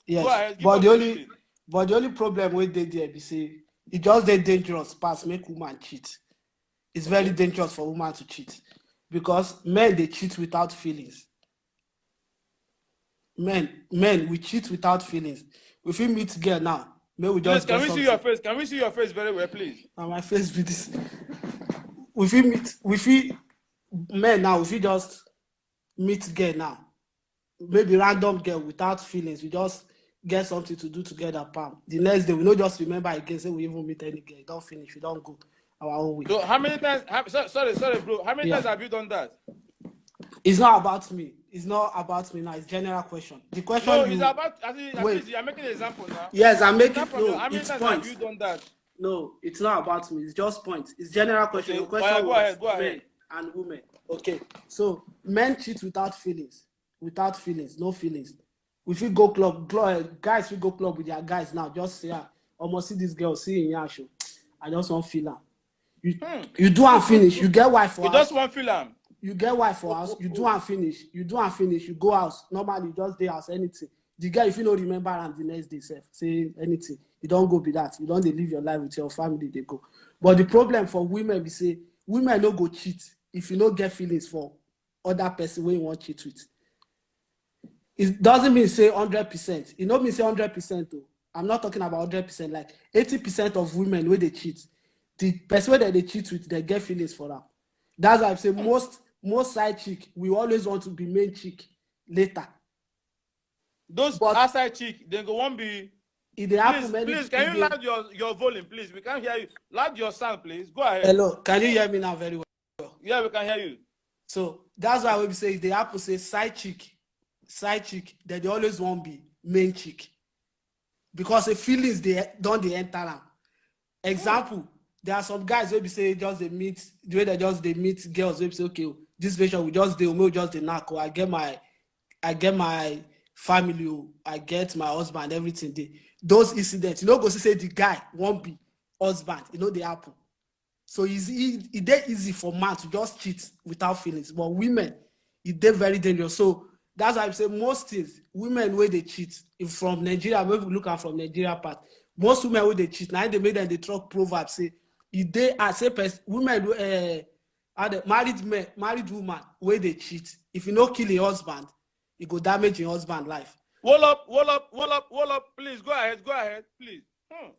Yes. Go ahead. Give But us the the only reason. problem with they there be say it just they dangerous pass make woman cheat. It's very dangerous for woman to cheat because men they cheat without feelings. Men we cheat without feelings. If we meet girl now, may we Please, just can get we something. see your face? Can we see your face very well, please? And my face be this. Men now, if we just meet girl now, maybe random girl without feelings, we just get something to do together, pam. The next day, we don't just remember again, say we even meet any girl, don't finish, we don't go our own way. So how many times? Sorry, bro. How many Yeah. times have you done that? It's not about me. It's not about me now. It's general question. The question No, you... it's about. At Wait. least you are making an example now. Yes, I'm making... Example, No, how many it's times point. have you done that? No, it's not about me. It's just point. It's general question. Okay, The question go ahead, go ahead. men and women. Okay, so men cheat without feelings. Without feelings, no feelings. If you go club, guys, we go club with their guys now. Just say, almost see this girl, see in your show. I just want feel her. You do and finish. You get wife for You us. just want film. You get wife for us. You do and finish. You do and finish. You go house. Normally, you just day house, anything. The guy, if you don't remember and the next day, say anything. You don't go be that. You don't live your life with your family, they go. But the problem for women, we say, women no go cheat if you don't get feelings for other person when you want cheat with. It doesn't mean say 100%. It don't mean say 100% though. I'm not talking about 100%. Like 80% of women where they cheat, the person that they cheat with, they get feelings for them. That's why I say most side chick, we always want to be main chick later. Those outside chick, they go won't be. Please, can you loud your volume, please? We can't hear you. Loud your sound, please. Go ahead. Hello, can you hear me now very well? Yeah, we can hear you. So that's why we say if the apple say side chick, that they always won't be main chick. Because the feelings they don't enter them. Example, there are some guys who be say just they meet, the way they meet girls, they say, okay, this version we just do, we just the knack, I get my family, I get my husband, everything there. Those incidents, you know, go say the guy won't be husband, you know, they happen. So it's easy for man to just cheat without feelings, but women, it's very dangerous. So that's why I say most things, women where they cheat, if from Nigeria, when we look at from Nigeria part, most women where they cheat, now they make them they talk proverbs say, if they are say women married woman where they cheat, if you don't kill your husband, it go damage your husband life. Wall up, please go ahead, please.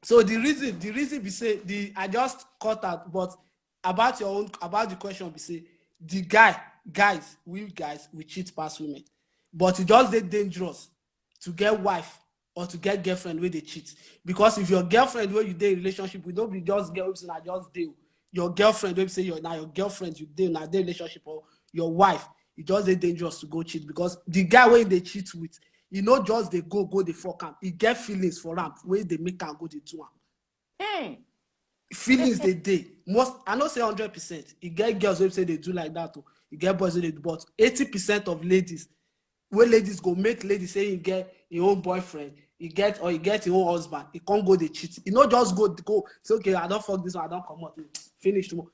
So the reason be say I just cut out, but about the question be say the guys we cheat past women, but it just dangerous to get wife or to get girlfriend where they cheat, because if your girlfriend where you date relationship with nobody just get I just deal your girlfriend where say you're now your girlfriend you deal now relationship or your wife, it just dangerous to go cheat, because the guy where they cheat with, you know, just they go the fuck am. He get feelings for them where they make am go the do am. Feelings they day. Most I don't say 100%. You get girls who say they do like that too. You get boys who they do, but 80% of ladies, where ladies go make ladies say you get your own boyfriend, you get your own husband, you can't go they cheat. You know, just go say okay, I don't fuck this one, I don't come out, finish tomorrow.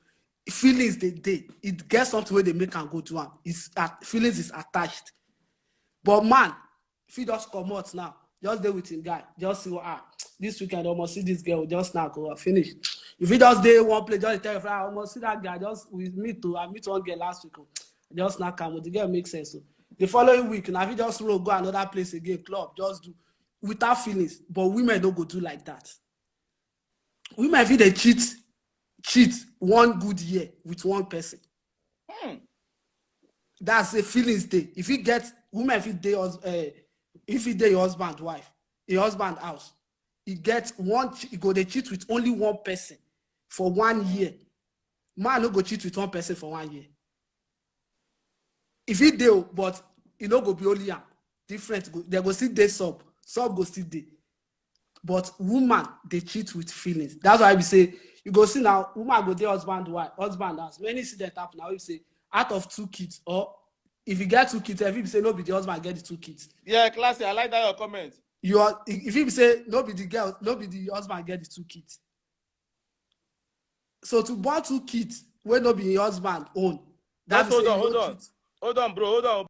Feelings they day. It gets something where they make and go to one. Feelings is attached. But man, if he just come out now, just deal with him guy, just see what this weekend I almost see this girl, just now go finish. If he just day one place, just tell you, I almost see that guy, just with me too. I meet one girl last week, just now come with the girl makes sense. So the following week, now if you just roll, go another place again, club, just do without feelings. But women don't go do like that. Women if they cheat 1 good year with one person. That's the feelings day. If you get women, if you date your husband, wife, your husband house, he gets one, he go they cheat with only one person for 1 year. Man no go cheat with one person for 1 year. If he do, but he no go be only him. Different, they go still day sub go still day. But woman, they cheat with feelings. That's why we say, you go see now, woman go their husband house. Many incidents happen now, we say, out of 2 kids, or if you get 2 kids, if you say no, be the husband get the 2 kids. Yeah, classy. I like that your comment. you are if you say no be the girl, no be the husband get the 2 kids. So to born 2 kids when no be your husband own, that Just hold say on, you hold no on. treat. Hold on, bro. Hold on.